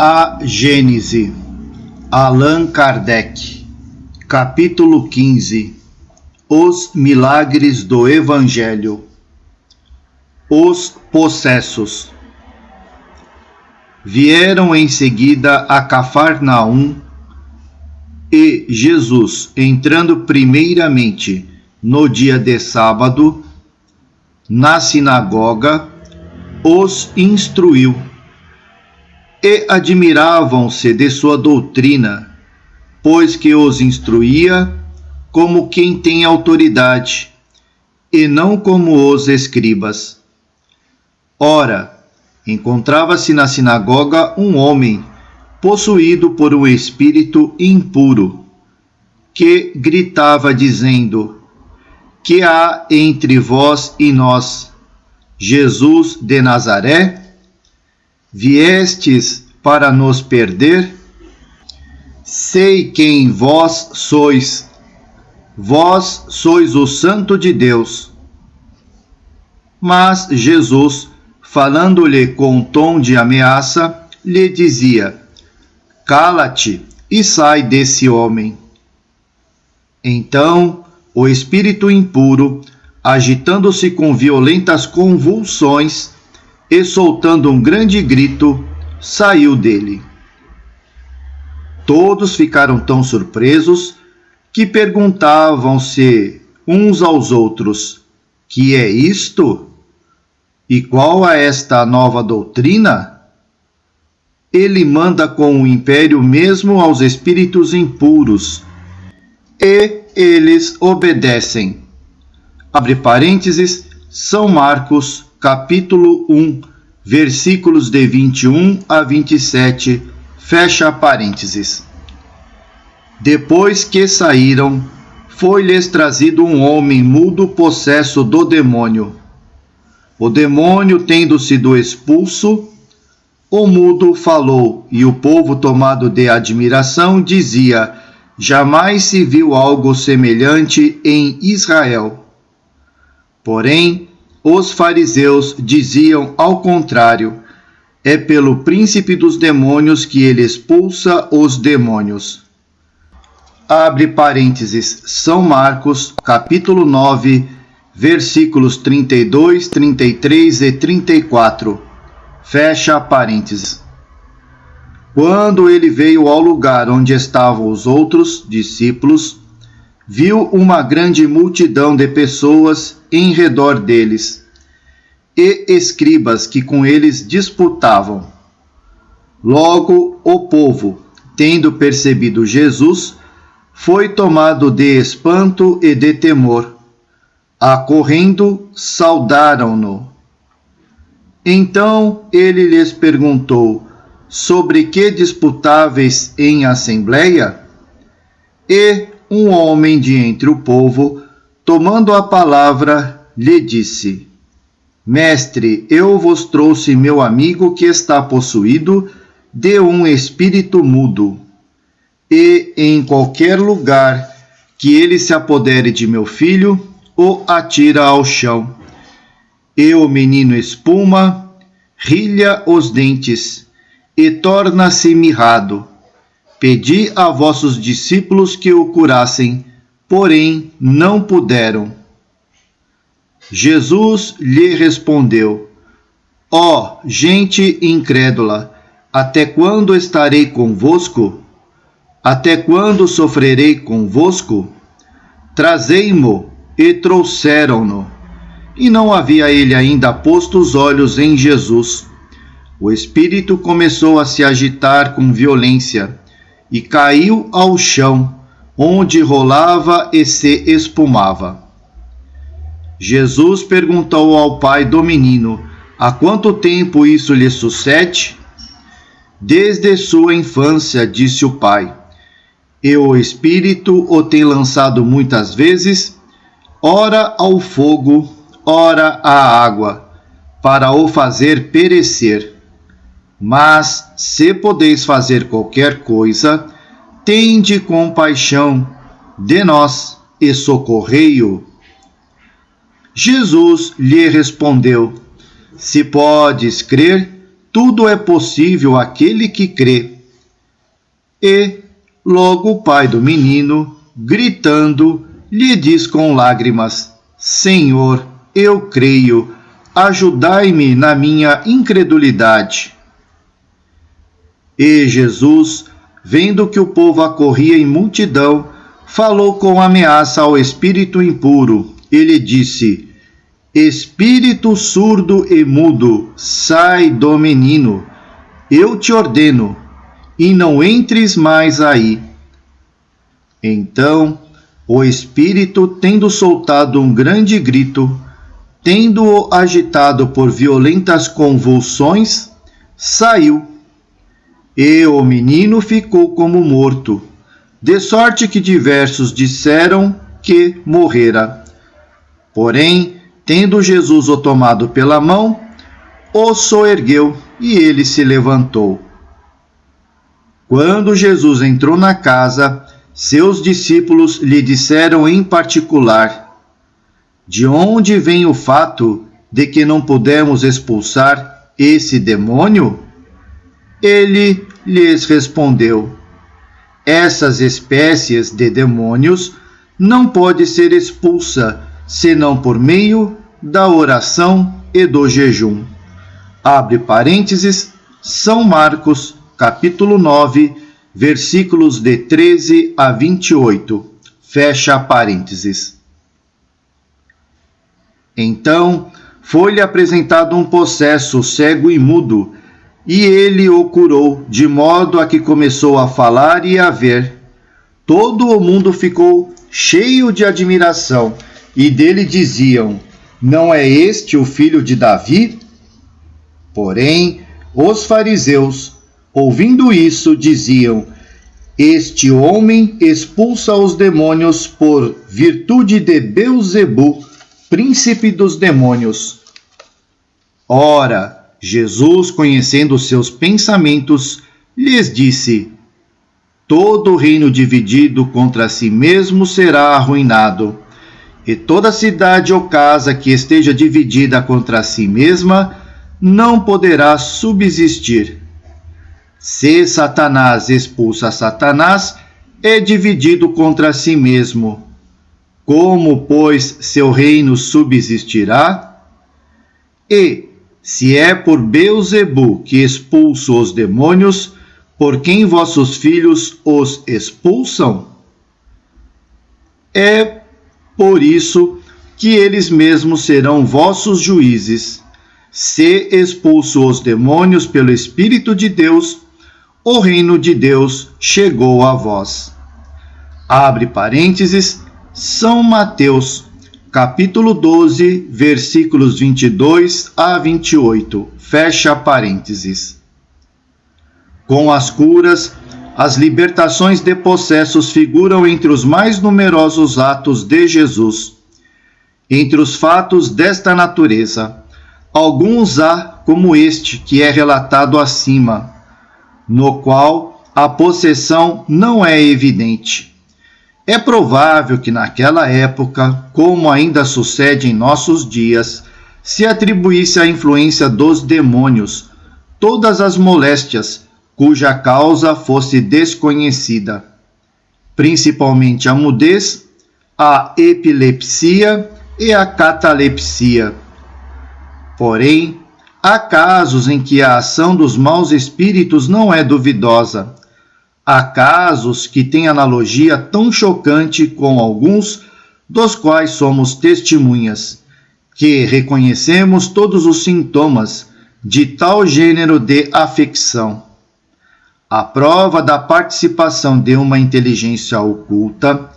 A Gênese, Allan Kardec, capítulo 15. Os milagres do Evangelho. Os possessos. Vieram em seguida a Cafarnaum, e Jesus, entrando primeiramente no dia de sábado, na sinagoga, os instruiu. E admiravam-se de sua doutrina, pois que os instruía como quem tem autoridade, e não como os escribas. Ora, encontrava-se na sinagoga um homem, possuído por um espírito impuro, que gritava dizendo: Que há entre vós e nós, Jesus de Nazaré? Viestes para nos perder? Sei quem vós sois. Vós sois o Santo de Deus. Mas Jesus, falando-lhe com tom de ameaça, lhe dizia: Cala-te e sai desse homem. Então, o espírito impuro, agitando-se com violentas convulsões e soltando um grande grito, saiu dele. Todos ficaram tão surpresos que perguntavam-se uns aos outros: Que é isto? E qual é esta nova doutrina? Ele manda com o império mesmo aos espíritos impuros, e eles obedecem. Abre parênteses, São Marcos, capítulo 1, versículos de 21 a 27, fecha parênteses. Depois que saíram, foi-lhes trazido um homem mudo possesso do demônio. O demônio, tendo sido expulso, o mudo falou, e o povo, tomado de admiração, dizia: Jamais se viu algo semelhante em Israel. Porém, os fariseus diziam ao contrário: É pelo príncipe dos demônios que ele expulsa os demônios. Abre parênteses, São Marcos, capítulo 9, versículos 32, 33 e 34. Fecha parênteses. Quando ele veio ao lugar onde estavam os outros discípulos, viu uma grande multidão de pessoas em redor deles, e escribas que com eles disputavam. Logo o povo, tendo percebido Jesus, foi tomado de espanto e de temor. Acorrendo, saudaram-no. Então ele lhes perguntou: Sobre que disputáveis em assembleia? E um homem de entre o povo, tomando a palavra, lhe disse: Mestre, eu vos trouxe meu amigo que está possuído de um espírito mudo. E em qualquer lugar que ele se apodere de meu filho, o atira ao chão. E o menino espuma, rilha os dentes, e torna-se mirrado. Pedi a vossos discípulos que o curassem, porém não puderam. Jesus lhe respondeu: Ó gente incrédula, até quando estarei convosco? Até quando sofrerei convosco? Trazei-mo, e trouxeram-no. E não havia ele ainda posto os olhos em Jesus. O espírito começou a se agitar com violência, e caiu ao chão, onde rolava e se espumava. Jesus perguntou ao pai do menino: Há quanto tempo isso lhe sucede? Desde sua infância, disse o pai. E o espírito o tem lançado muitas vezes, ora ao fogo, ora à água, para o fazer perecer. Mas, se podeis fazer qualquer coisa, tende compaixão de nós e socorrei-o. Jesus lhe respondeu: Se podes crer, tudo é possível àquele que crê. E logo o pai do menino, gritando, lhe diz com lágrimas: Senhor, eu creio, ajudai-me na minha incredulidade. E Jesus, vendo que o povo acorria em multidão, falou com ameaça ao espírito impuro e lhe disse: Espírito surdo e mudo, sai do menino, eu te ordeno, e não entres mais aí. Então, o espírito, tendo soltado um grande grito, tendo-o agitado por violentas convulsões, saiu. E o menino ficou como morto, de sorte que diversos disseram que morrera. Porém, tendo Jesus o tomado pela mão, o soergueu e ele se levantou. Quando Jesus entrou na casa, seus discípulos lhe disseram em particular: De onde vem o fato de que não pudemos expulsar esse demônio? Ele lhes respondeu: Essas espécies de demônios não pode ser expulsa senão por meio da oração e do jejum. Abre parênteses, São Marcos, capítulo 9, versículos de 13 a 28. Fecha parênteses. Então, foi-lhe apresentado um possesso cego e mudo, e ele o curou, de modo a que começou a falar e a ver. Todo o mundo ficou cheio de admiração, e dele diziam: Não é este o filho de Davi? Porém, os fariseus, ouvindo isso, diziam: Este homem expulsa os demônios por virtude de Beelzebu, príncipe dos demônios. Ora, Jesus, conhecendo os seus pensamentos, lhes disse: Todo reino dividido contra si mesmo será arruinado, e toda cidade ou casa que esteja dividida contra si mesma não poderá subsistir. Se Satanás expulsa Satanás, é dividido contra si mesmo. Como, pois, seu reino subsistirá? E, se é por Beelzebu que expulso os demônios, por quem vossos filhos os expulsam? É por isso que eles mesmos serão vossos juízes. Se expulso os demônios pelo Espírito de Deus, o reino de Deus chegou a vós. Abre parênteses, São Mateus, capítulo 12, versículos 22 a 28. Fecha parênteses. Com as curas, as libertações de possessos figuram entre os mais numerosos atos de Jesus. Entre os fatos desta natureza, alguns há como este que é relatado acima, no qual a possessão não é evidente. É provável que naquela época, como ainda sucede em nossos dias, se atribuísse à influência dos demônios todas as moléstias cuja causa fosse desconhecida, principalmente a mudez, a epilepsia e a catalepsia. Porém, há casos em que a ação dos maus espíritos não é duvidosa. Há casos que têm analogia tão chocante com alguns dos quais somos testemunhas, que reconhecemos todos os sintomas de tal gênero de afecção. A prova da participação de uma inteligência oculta,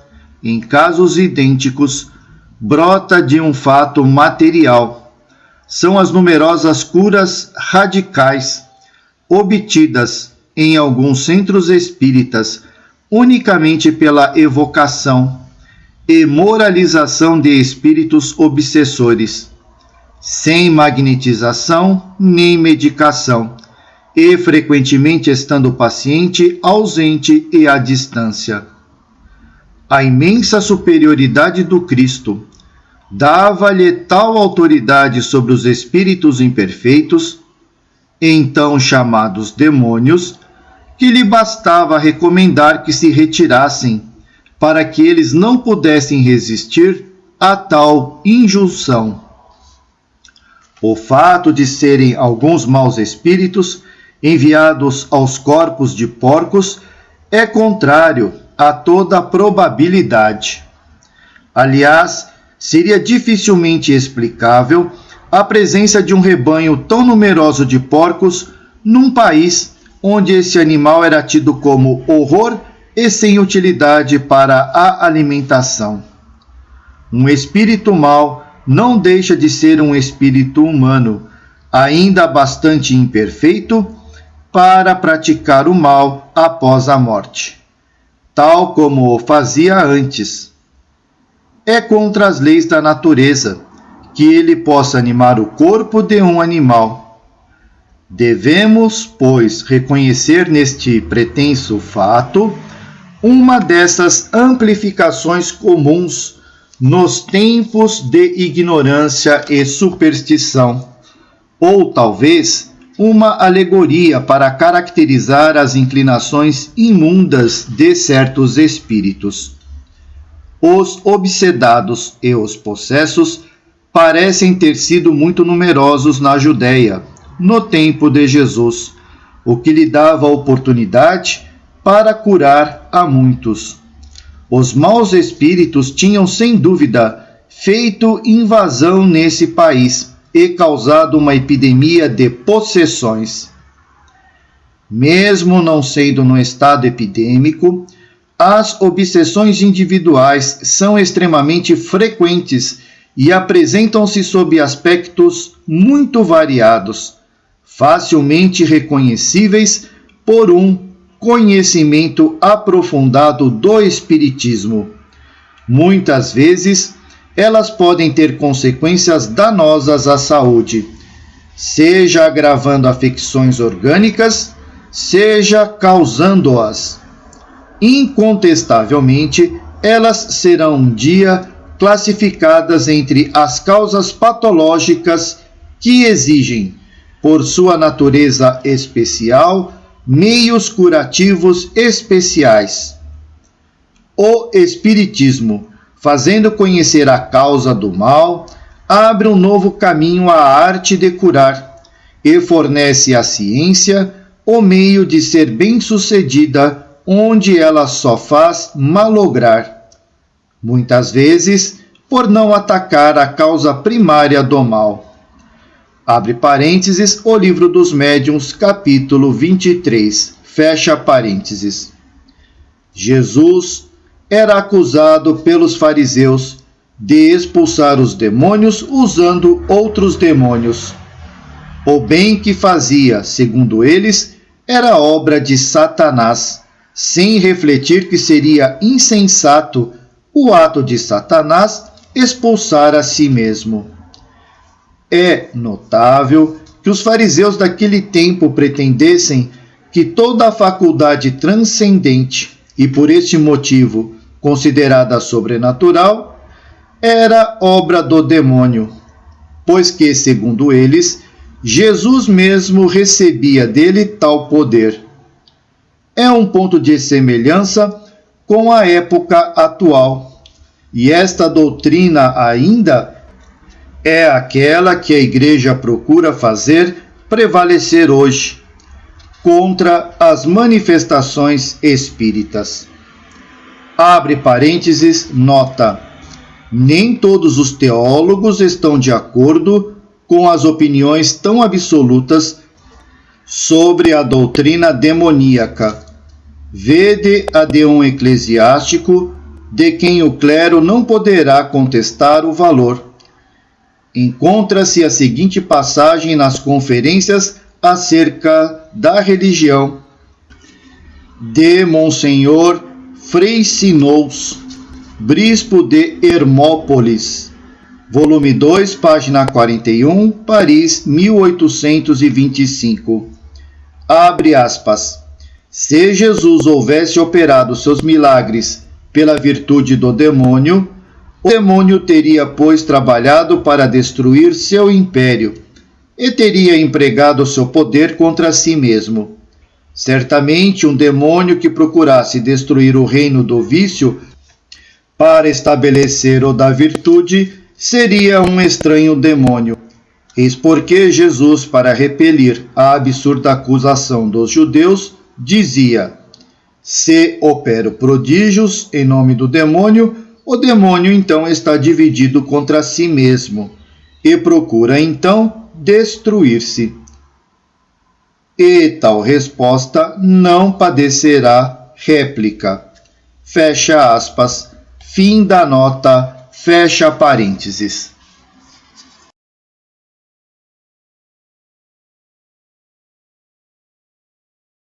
em casos idênticos, brota de um fato material. São as numerosas curas radicais obtidas em alguns centros espíritas unicamente pela evocação e moralização de espíritos obsessores, sem magnetização nem medicação, e frequentemente estando o paciente ausente e à distância. A imensa superioridade do Cristo dava-lhe tal autoridade sobre os espíritos imperfeitos, então chamados demônios, que lhe bastava recomendar que se retirassem, para que eles não pudessem resistir a tal injunção. O fato de serem alguns maus espíritos enviados aos corpos de porcos é contrário a toda probabilidade. Aliás, seria dificilmente explicável a presença de um rebanho tão numeroso de porcos num país onde esse animal era tido como horror e sem utilidade para a alimentação. Um espírito mau não deixa de ser um espírito humano, ainda bastante imperfeito, para praticar o mal após a morte, tal como o fazia antes. É contra as leis da natureza que ele possa animar o corpo de um animal. Devemos, pois, reconhecer neste pretenso fato uma dessas amplificações comuns nos tempos de ignorância e superstição, ou talvez uma alegoria para caracterizar as inclinações imundas de certos espíritos. Os obsedados e os possessos parecem ter sido muito numerosos na Judéia, no tempo de Jesus, o que lhe dava oportunidade para curar a muitos. Os maus espíritos tinham, sem dúvida, feito invasão nesse país e causado uma epidemia de possessões. Mesmo não sendo no estado epidêmico, as obsessões individuais são extremamente frequentes e apresentam-se sob aspectos muito variados, facilmente reconhecíveis por um conhecimento aprofundado do espiritismo. Muitas vezes, elas podem ter consequências danosas à saúde, seja agravando afecções orgânicas, seja causando-as. Incontestavelmente, elas serão um dia classificadas entre as causas patológicas que exigem, por sua natureza especial, meios curativos especiais. O Espiritismo, fazendo conhecer a causa do mal, abre um novo caminho à arte de curar e fornece à ciência o meio de ser bem-sucedida onde ela só faz malograr, muitas vezes por não atacar a causa primária do mal. Abre parênteses, o Livro dos Médiuns, capítulo 23, fecha parênteses. Jesus era acusado pelos fariseus de expulsar os demônios usando outros demônios. O bem que fazia, segundo eles, era obra de Satanás, sem refletir que seria insensato o ato de Satanás expulsar a si mesmo. É notável que os fariseus daquele tempo pretendessem que toda a faculdade transcendente, e por este motivo considerada sobrenatural, era obra do demônio, pois que, segundo eles, Jesus mesmo recebia dele tal poder. É um ponto de semelhança com a época atual, e esta doutrina ainda é aquela que a Igreja procura fazer prevalecer hoje contra as manifestações espíritas. Abre parênteses, nota. Nem todos os teólogos estão de acordo com as opiniões tão absolutas sobre a doutrina demoníaca. Vede a de um eclesiástico, de quem o clero não poderá contestar o valor. Encontra-se a seguinte passagem nas conferências acerca da religião de Monsenhor Frei Sinous, bispo de Hermópolis, volume 2, página 41, Paris, 1825. Abre aspas. Se Jesus houvesse operado seus milagres pela virtude do demônio, o demônio teria, pois, trabalhado para destruir seu império, e teria empregado seu poder contra si mesmo. Certamente um demônio que procurasse destruir o reino do vício para estabelecer o da virtude seria um estranho demônio. Eis porque Jesus, para repelir a absurda acusação dos judeus, dizia: se opero prodígios em nome do demônio, o demônio então está dividido contra si mesmo e procura então destruir-se. E tal resposta não padecerá réplica. Fecha aspas. Fim da nota, fecha parênteses.